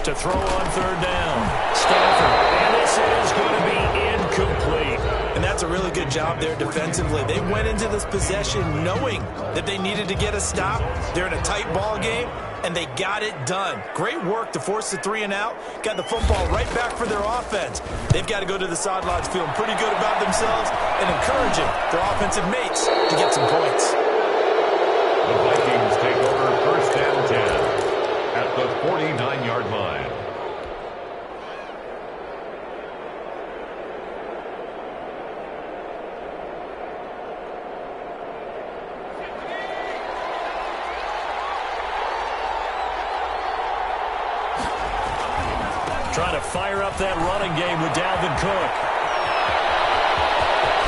Speaker 2: To throw on 3rd down. Stafford. And this is going to be incomplete.
Speaker 4: And that's a really good job there defensively. They went into this possession knowing that they needed to get a stop. They're in a tight ball game, and they got it done. Great work to force the 3 and out. Got the football right back for their offense. They've got to go to the sidelines feeling pretty good about themselves and encouraging their offensive mates to get some points.
Speaker 3: The Vikings take over 1st and 10 at the 49-yard line.
Speaker 2: Trying to fire up that running game with Dalvin Cook.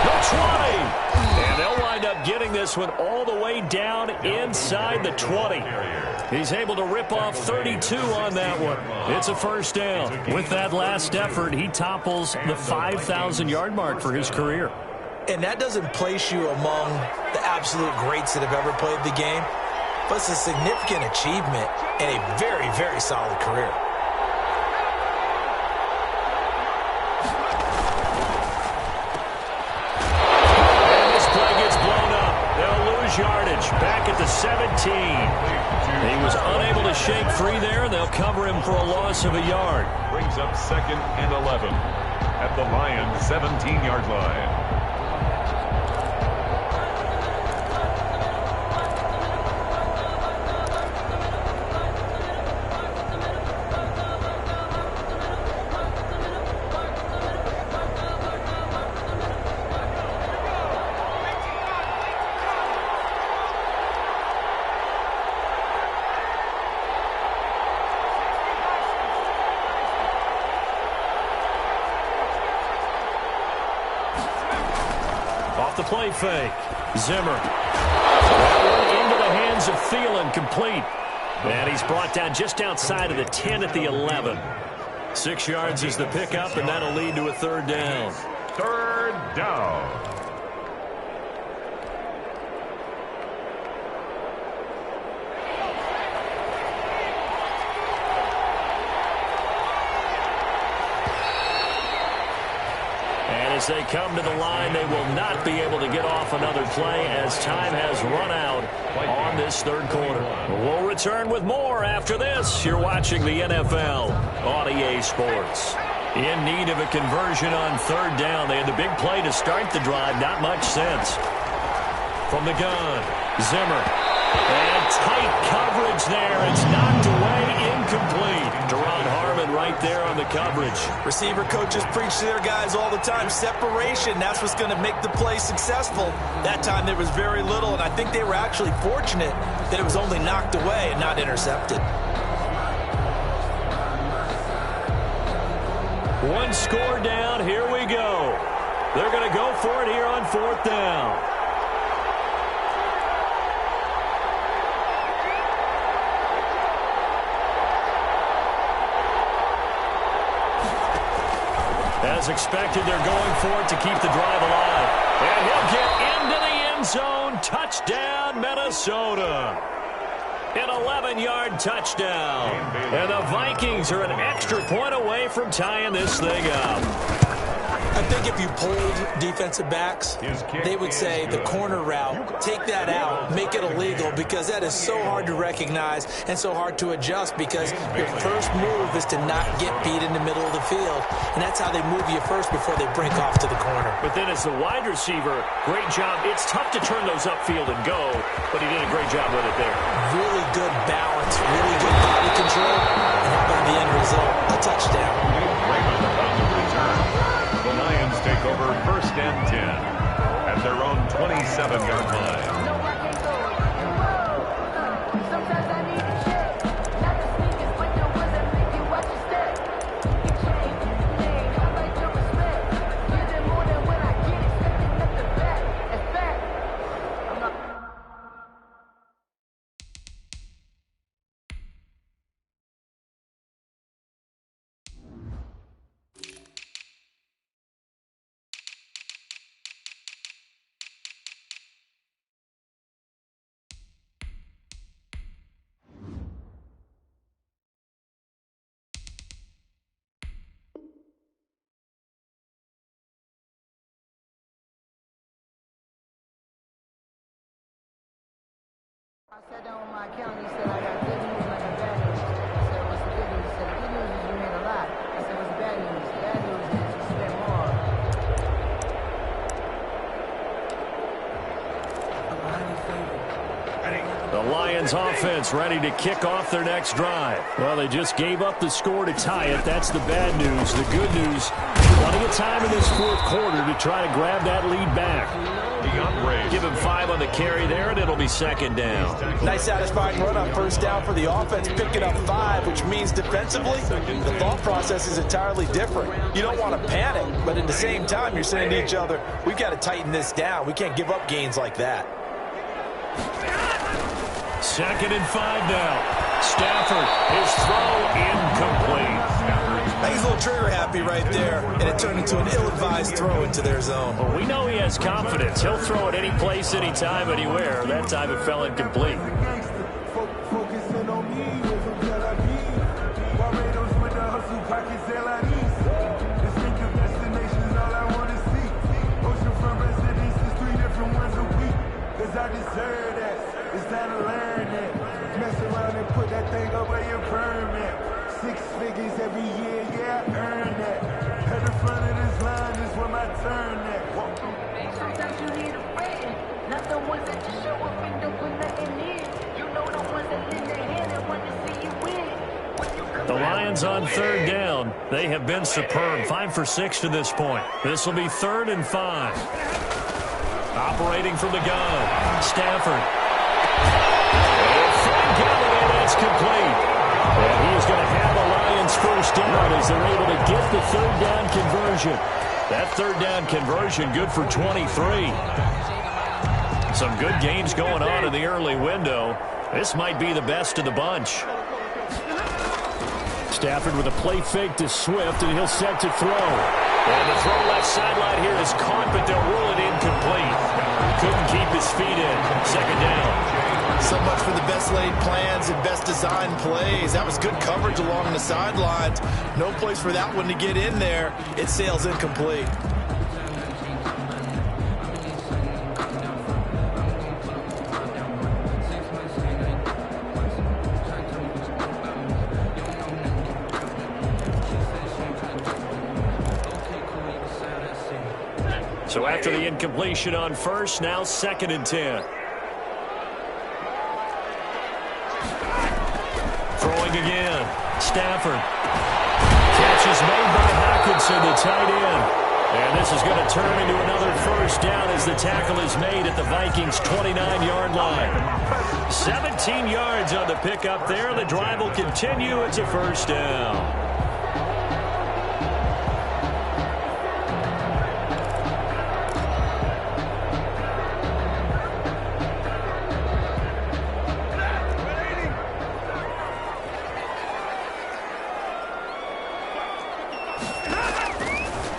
Speaker 2: The 20. And they'll wind up getting this one all the way down inside the 20. He's able to rip off 32 on that one. It's a 1st down. With that last effort, he topples the 5,000-yard mark for his career.
Speaker 4: And that doesn't place you among the absolute greats that have ever played the game, but it's a significant achievement and a very, very solid career.
Speaker 2: at the 17. He was unable to shake free there, and they'll cover him for a loss of a yard.
Speaker 3: Brings up 2nd and 11 at the Lions' 17-yard line.
Speaker 2: Off the play fake. Zimmer. That one into the hands of Thielen, complete. And he's brought down just outside of the 10 at the 11. 6 yards is the pickup, and that'll lead to a 3rd down.
Speaker 3: 3rd down.
Speaker 2: As they come to the line, they will not be able to get off another play as time has run out on this 3rd quarter. We'll return with more after this. You're watching the NFL on EA Sports. In need of a conversion on 3rd down. They had the big play to start the drive. Not much sense. From the gun, Zimmer. And tight coverage there. It's knocked away, incomplete. Deron Harmon right there on the coverage.
Speaker 4: Receiver coaches preach to their guys all the time. Separation, that's what's going to make the play successful. That time there was very little, and I think they were actually fortunate that it was only knocked away and not intercepted.
Speaker 2: One score down. Here we go. They're going to go for it here on 4th down. As expected, they're going for it to keep the drive alive. And he'll get into the end zone. Touchdown, Minnesota. An 11-yard touchdown. And the Vikings are an extra point away from tying this thing up.
Speaker 4: I think if you polled defensive backs, they would say the corner route, take that out, make it illegal, because that is so hard to recognize and so hard to adjust, because your first move is to not get beat in the middle of the field, and that's how they move you first before they break off to the corner.
Speaker 2: But then as the wide receiver, great job. It's tough to turn those upfield and go, but he did a great job with it there.
Speaker 4: Really good balance, really good body control, and how about the end result? A touchdown.
Speaker 3: The Lions take over 1st and 10 at their own 27-yard line.
Speaker 5: No, I can't go. Whoa. Sometimes I need a check. Not the sneakers, but the ones that make you watch your step. You change your name, I like your respect. Give them more than when I get it, stepping up the back. That's back. I'm not. I sat down with my accountant. He said, I got good news and I got bad news. I said, what's the good news? He said, the good news is you made a lot. I said, what's the bad news? The bad news is you spent more. I'm behind your favorite.
Speaker 2: The Lions offense ready to kick off their next drive. Well, they just gave up the score to tie it. That's the bad news. The good news, plenty of time in this 4th quarter to try to grab that lead back. Give him 5 on the carry there, and it'll be 2nd down.
Speaker 4: Nice satisfying run on 1st down for the offense, picking up 5, which means defensively, the thought process is entirely different. You don't want to panic, but at the same time, you're saying to each other, we've got to tighten this down. We can't give up gains like that.
Speaker 2: 2nd and 5 now. Stafford, his throw incomplete.
Speaker 4: He's a little trigger happy right there, and it turned into an ill-advised throw into their zone.
Speaker 2: Well, we know he has confidence. He'll throw it any place, anytime, anywhere. That time it fell incomplete.
Speaker 6: Focusing on me with a Barbados with the hustle pockets, distinctive destinations, all I want to see. Oceanfront residences, 3 different ones a week. Cause I deserve that. It's time niggas every year, yeah, I earned that. At the front of this line is where my turn at.
Speaker 5: Sometimes you need a friend, not the ones that just show up and don't put nothing in. You know the ones that lend their hand and want to see you win.
Speaker 2: The Lions on third down. They have been superb. 5 for 6 to this point. This will be 3rd and 5. Operating from the gun. Stafford. Frank Galloway, that's complete. And he is going to have a Lions first down as they're able to get the 3rd down conversion. That 3rd down conversion good for 23. Some good games going on in the early window. This might be the best of the bunch. Stafford with a play fake to Swift, and he'll set to throw. And the throw left sideline here is caught, but they'll rule it incomplete. Couldn't keep his feet in. 2nd down.
Speaker 4: So much for the best laid plans and best designed plays. That was good coverage along the sidelines. No place for that one to get in there. It sails incomplete.
Speaker 2: So after the incompletion on first, now 2nd and 10. Throwing again. Stafford. Catch is made by Hawkinson, the tight end. And this is going to turn into another first down as the tackle is made at the Vikings' 29-yard line. 17 yards on the pickup there. The drive will continue. It's a first down.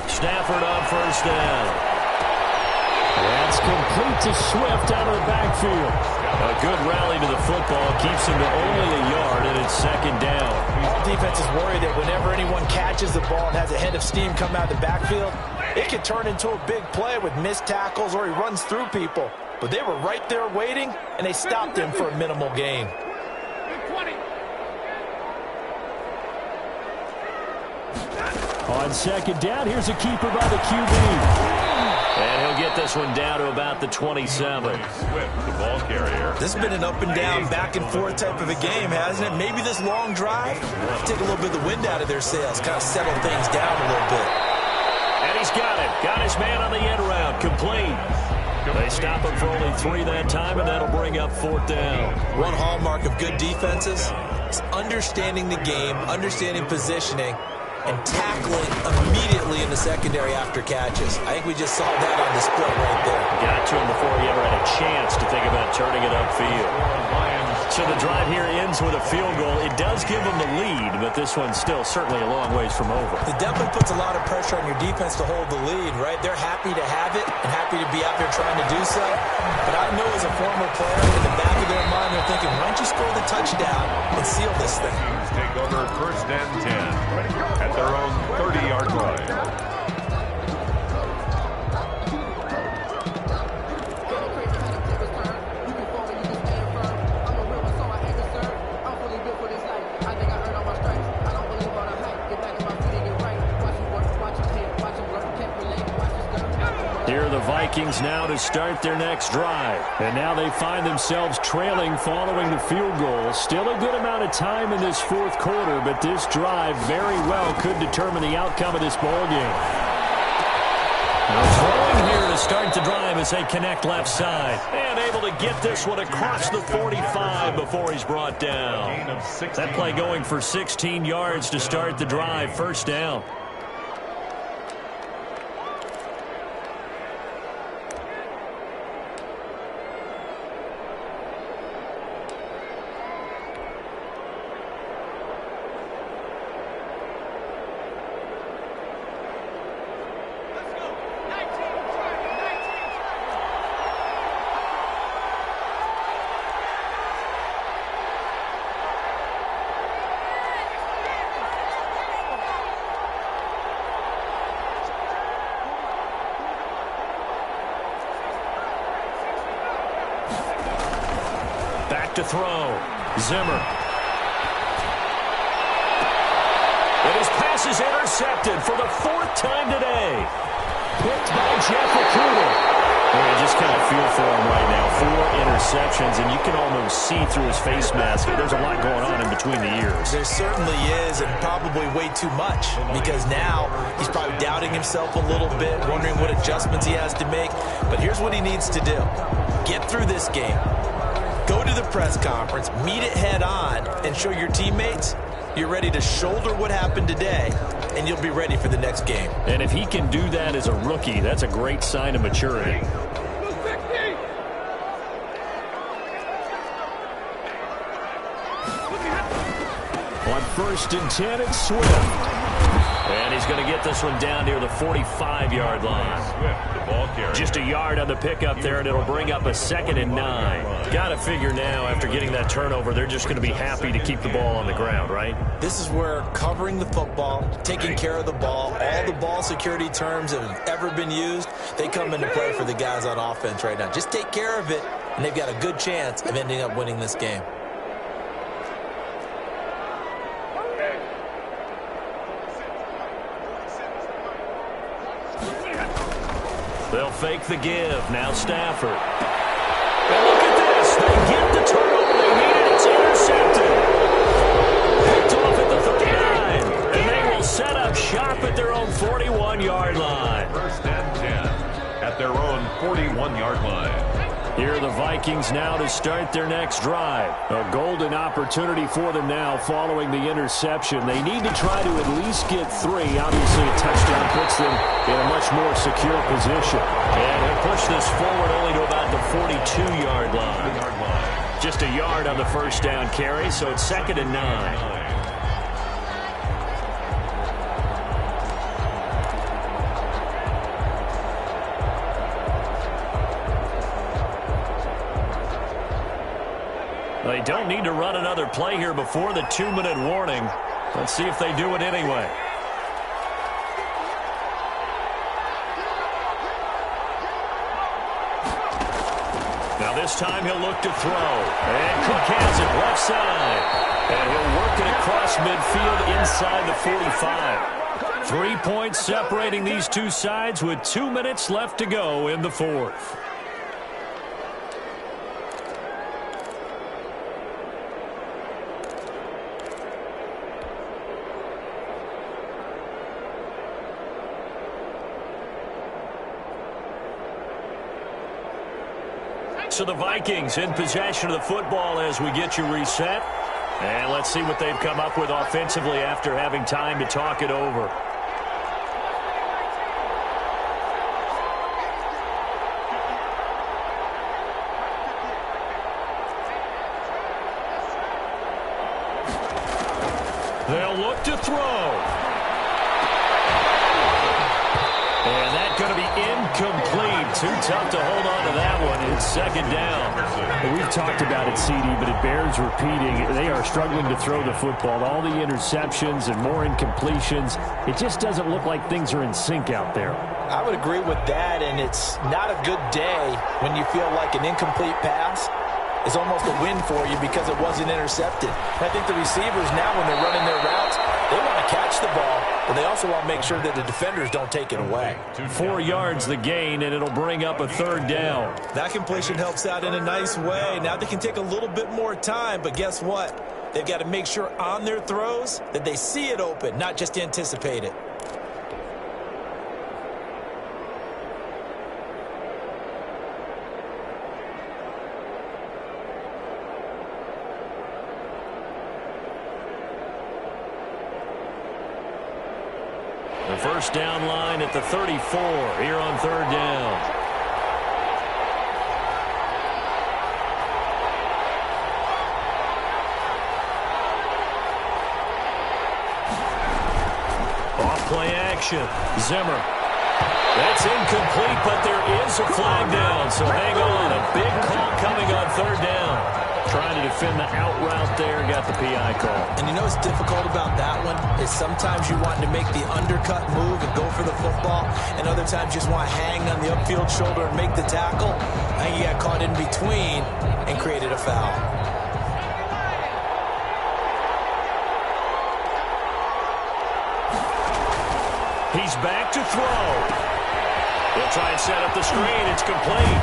Speaker 2: Stafford on first down. That's complete to Swift out of the backfield. A good rally to the football keeps him to only a yard, and it's 2nd down.
Speaker 4: Defense is worried that whenever anyone catches the ball and has a head of steam come out of the backfield, it can turn into a big play with missed tackles or he runs through people. But they were right there waiting, and they stopped him for a minimal gain.
Speaker 2: On 2nd down, here's a keeper by the QB. And he'll get this one down to about the 27.
Speaker 3: Swift, the ball carrier.
Speaker 4: This has been an up and down, back and forth type of a game, hasn't it? Maybe this long drive, take a little bit of the wind out of their sails, kind of settle things down a little bit.
Speaker 2: And he's got it. Got his man on the end round. Complete. They stop him for only 3 that time, and that'll bring up 4th down.
Speaker 4: One hallmark of good defenses is understanding the game, understanding positioning, and tackling immediately in the secondary after catches. I think we just saw that on display right there.
Speaker 2: Got to him before he ever had a chance to think about turning it upfield. So the drive here ends with a field goal. It does give them the lead, but this one's still certainly a long ways from over.
Speaker 4: It definitely puts a lot of pressure on your defense to hold the lead, right? They're happy to have it and happy to be out there trying to do so. But I know as a former player, in the back of their mind, they're thinking, why don't you score the touchdown and seal this thing?
Speaker 3: Take over 1st and 10 at their own 30-yard line.
Speaker 2: Here are the Vikings now to start their next drive. And now they find themselves trailing following the field goal. Still a good amount of time in this 4th quarter, but this drive very well could determine the outcome of this ballgame. Throwing here to start the drive as they connect left side. And able to get this one across the 45 before he's brought down. That play going for 16 yards to start the drive. 1st down. To throw. Zimmer. pass is intercepted for the 4th time today. Picked by Jeff Okudah. You just kind of feel for him right now. 4 interceptions, and you can almost see through his face mask. There's a lot going on in between the ears.
Speaker 4: There certainly is, and probably way too much, because now he's probably doubting himself a little bit, wondering what adjustments he has to make. But here's what he needs to do. Get through this game. Go to the press conference, meet it head on, and show your teammates you're ready to shoulder what happened today, and you'll be ready for the next game.
Speaker 2: And if he can do that as a rookie, that's a great sign of maturity. On 1st and 10, it's Swift. And he's going to get this one down near the 45-yard line.
Speaker 3: Swift, the ball carrier.
Speaker 2: Just a yard on the pickup there, and it'll bring up a 2nd and 9. Got to figure now, after getting that turnover, they're just going to be happy to keep the ball on the ground, right?
Speaker 4: This is where covering the football, taking care of the ball, all the ball security terms that have ever been used, they come into play for the guys on offense right now. Just take care of it, and they've got a good chance of ending up winning this game.
Speaker 2: They'll fake the give. Now Stafford. And look at this. They get the turnover they needed. It's intercepted. Picked off at the 39. And they will set up shop at their own 41-yard line.
Speaker 3: 1st and 10 at their own 41-yard line.
Speaker 2: Here are the Vikings now to start their next drive. A golden opportunity for them now following the interception. They need to try to at least get 3. Obviously, a touchdown puts them in a much more secure position. And he'll push this forward only to about the 42-yard line. Just a yard on the 1st down carry, so it's 2nd and 9. They don't need to run another play here before the 2-minute warning. Let's see if they do it anyway. Now this time he'll look to throw. And Cook has it left side. And he'll work it across midfield inside the 45. 3 points separating these two sides with 2 minutes left to go in the 4th. So the Vikings in possession of the football as we get you reset. And let's see what they've come up with offensively after having time to talk it over. They'll look to throw. And that's going to be incomplete. Too tough to hold on to that one. It's 2nd down.
Speaker 7: Well, we've talked about it, CD, but it bears repeating. They are struggling to throw the football. All the interceptions and more incompletions. It just doesn't look like things are in sync out there.
Speaker 4: I would agree with that, and it's not a good day when you feel like an incomplete pass is almost a win for you because it wasn't intercepted. I think the receivers now, when they're running their routes, they want to catch the ball, but they also want to make sure that the defenders don't take it away.
Speaker 2: 4 yards the gain, and it'll bring up a 3rd down.
Speaker 4: That completion helps out in a nice way. Now they can take a little bit more time, but guess what? They've got to make sure on their throws that they see it open, not just anticipate it.
Speaker 2: The 1st down line at the 34 here on 3rd down. Off play action. Zimmer. That's incomplete, but there is a flag down, so hang on. A big call coming on 3rd down. Trying to defend the out route there, got the PI call.
Speaker 4: And you know what's difficult about that one is sometimes you want to make the undercut move and go for the football, and other times you just want to hang on the upfield shoulder and make the tackle. I think you got caught in between and created a foul.
Speaker 2: He's back to throw. They'll try and set up the screen. It's complete.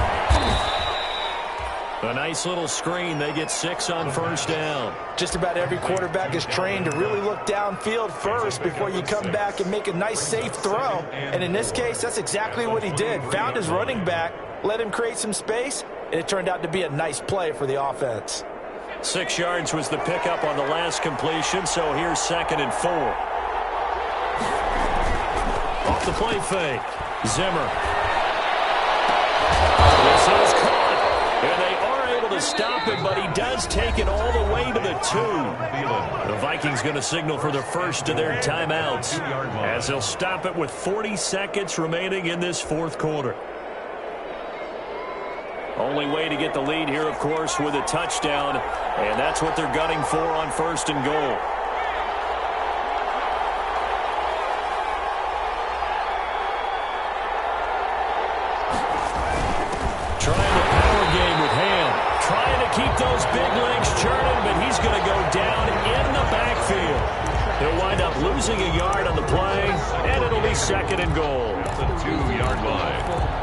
Speaker 2: A nice little screen. They get 6 on first down.
Speaker 4: Just about every quarterback is trained to really look downfield first before you come back and make a nice, safe throw. And in this case, that's exactly what he did. Found his running back, let him create some space, and it turned out to be a nice play for the offense.
Speaker 2: 6 yards was the pickup on the last completion, so here's 2nd and 4. Off the play fake. Zimmer. This is caught. And they are able to stop him, but he does take it all the way to the 2. The Vikings going to signal for the first of their timeouts as they'll stop it with 40 seconds remaining in this 4th quarter. Only way to get the lead here, of course, with a touchdown, and that's what they're gunning for on 1st and goal. Trying the power game with Ham. Trying to keep those big legs churning, but he's going to go down in the backfield. He'll wind up losing a yard on the play, and it'll be 2nd and goal.
Speaker 3: At the 2-yard line.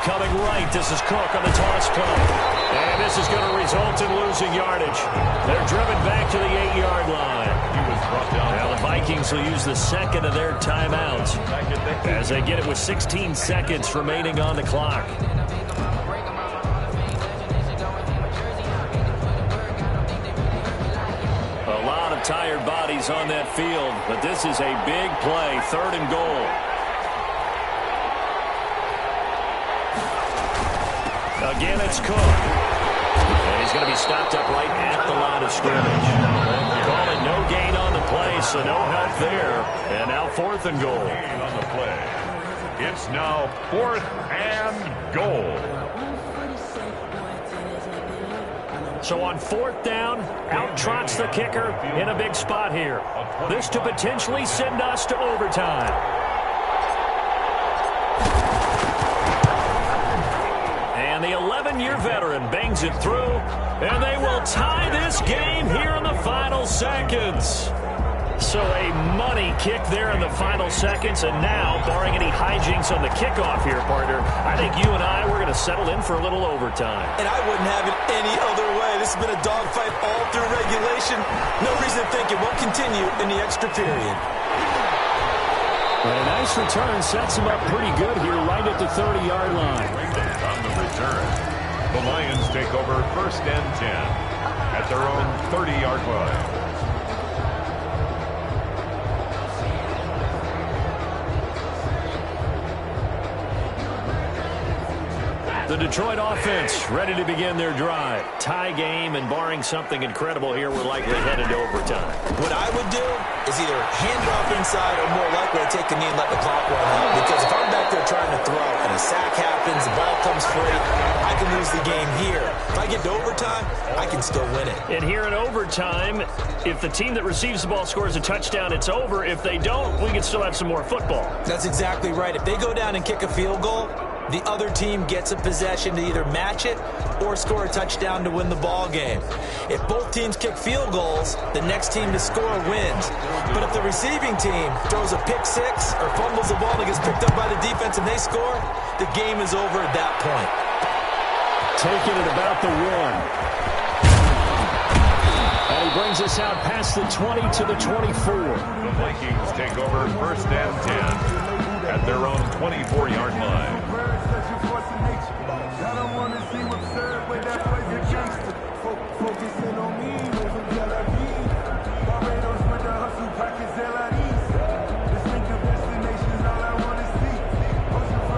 Speaker 2: Coming right, this is Cook on the toss play. And this is going to result in losing yardage. They're driven back to the 8-yard line. Now the Vikings will use the 2nd of their timeouts as they get it with 16 seconds remaining on the clock. A lot of tired bodies on that field, but this is a big play, 3rd and goal. Again, it's Cook. And he's going to be stopped up right at the line of scrimmage. Calling no gain on the play, so no help there. And now 4th and goal.
Speaker 3: On the play. It's now 4th and goal.
Speaker 2: So on 4th down, out trots the kicker in a big spot here. This to potentially send us to overtime. And the 11-year veteran bangs it through, and they will tie this game here in the final seconds. So a money kick there in the final seconds, and now, barring any hijinks on the kickoff here, partner, I think you and I, we're going to settle in for a little overtime.
Speaker 4: And I wouldn't have it any other way. This has been a dogfight all through regulation. No reason to think it won't continue in the extra period.
Speaker 7: And a nice return sets him up pretty good here right at the 30-yard line.
Speaker 3: On the return, the Lions take over 1st and 10 at their own 30-yard line.
Speaker 2: The Detroit offense ready to begin their drive. Tie game, and barring something incredible here, we're likely headed to overtime.
Speaker 4: What I would do is either hand off inside or more likely to take a knee and let the clock run out. Because if I'm back there trying to throw and a sack happens, the ball comes free, I can lose the game here. If I get to overtime, I can still win it.
Speaker 2: And here in overtime, if the team that receives the ball scores a touchdown, it's over. If they don't, we can still have some more football.
Speaker 4: That's exactly right. If they go down and kick a field goal, the other team gets a possession to either match it or score a touchdown to win the ball game. If both teams kick field goals, the next team to score wins. But if the receiving team throws a pick six or fumbles the ball and gets picked up by the defense and they score, the game is over at that point.
Speaker 7: Taking it about the 1. And he brings us out past the 20 to the 24.
Speaker 3: The Vikings take over 1st and 10 at their own 24-yard line.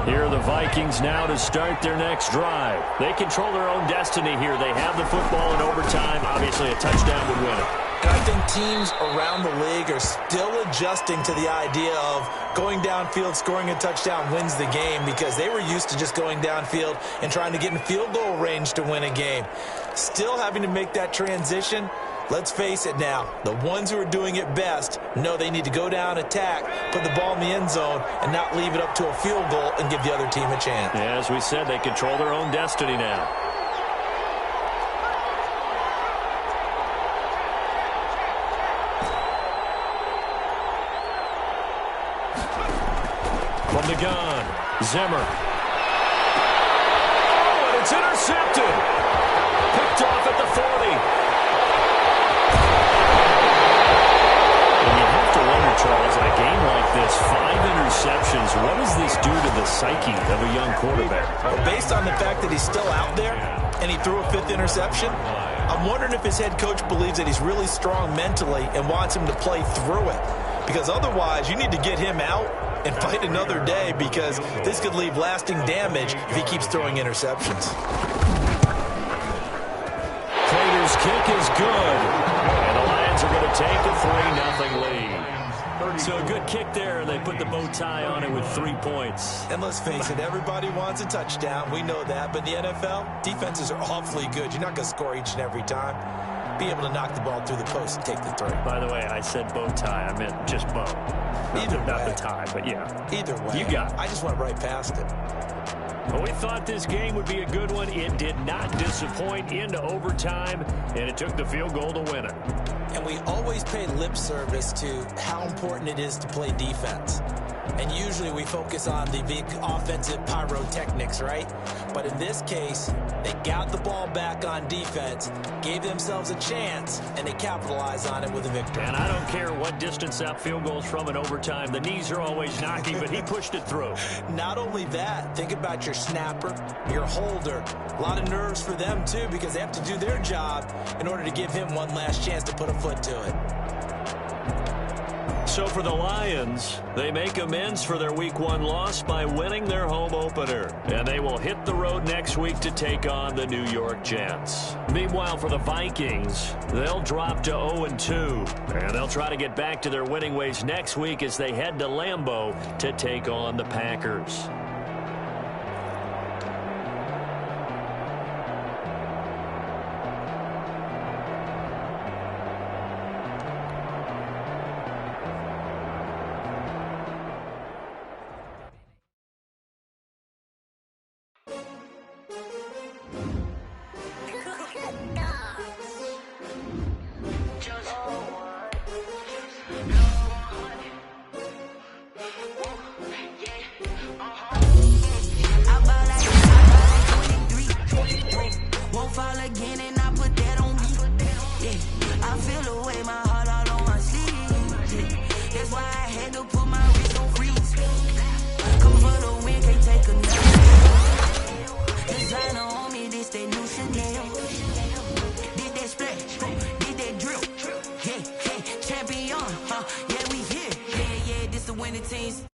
Speaker 2: Here are the Vikings now to start their next drive. They control their own destiny here. They have the football in overtime. Obviously, a touchdown would win it.
Speaker 4: And I think teams around the league are still adjusting to the idea of going downfield, scoring a touchdown wins the game, because they were used to just going downfield and trying to get in field goal range to win a game. Still having to make that transition. Let's face it now, the ones who are doing it best know they need to go down, attack, put the ball in the end zone, and not leave it up to a field goal and give the other team a chance.
Speaker 2: Yeah, as we said, they control their own destiny now. From the gun, Zimmer. Oh, and it's intercepted. Picked off at the 40. And you have to wonder, Charles, in a game like this, 5 interceptions, what does this do to the psyche of a young quarterback?
Speaker 4: Well, based on the fact that he's still out there and he threw a 5th interception, I'm wondering if his head coach believes that he's really strong mentally and wants him to play through it. Because otherwise, you need to get him out and fight another day, because this could leave lasting damage if he keeps throwing interceptions.
Speaker 2: Prater's kick is good. And the Lions are going to take a 3-0 lead. So a good kick there. They put the bow tie on it with 3 points.
Speaker 4: And let's face it, everybody wants a touchdown. We know that. But in the NFL, defenses are awfully good. You're not going to score each and every time. Be able to knock the ball through the post and take the throw.
Speaker 2: By the way, I said bow tie. I meant just bow. Not the tie, but yeah.
Speaker 4: Either way.
Speaker 2: You got it.
Speaker 4: I just went right past it.
Speaker 2: Well, we thought this game would be a good one. It did not disappoint into overtime, and it took the field goal to win it.
Speaker 4: And we always pay lip service to how important it is to play defense. And usually we focus on the big offensive pyrotechnics, right? But in this case, they got the ball back on defense, gave themselves a chance, and they capitalized on it with a victory.
Speaker 2: And I don't care what distance that field goes from in overtime. The knees are always knocking, but he pushed it through.
Speaker 4: Not only that, think about your snapper, your holder. A lot of nerves for them, too, because they have to do their job in order to give him one last chance to put a foot to it.
Speaker 2: So for the Lions, they make amends for their Week 1 loss by winning their home opener. And they will hit the road next week to take on the New York Jets. Meanwhile, for the Vikings, they'll drop to 0-2. And they'll try to get back to their winning ways next week as they head to Lambeau to take on the Packers.
Speaker 1: Winning teams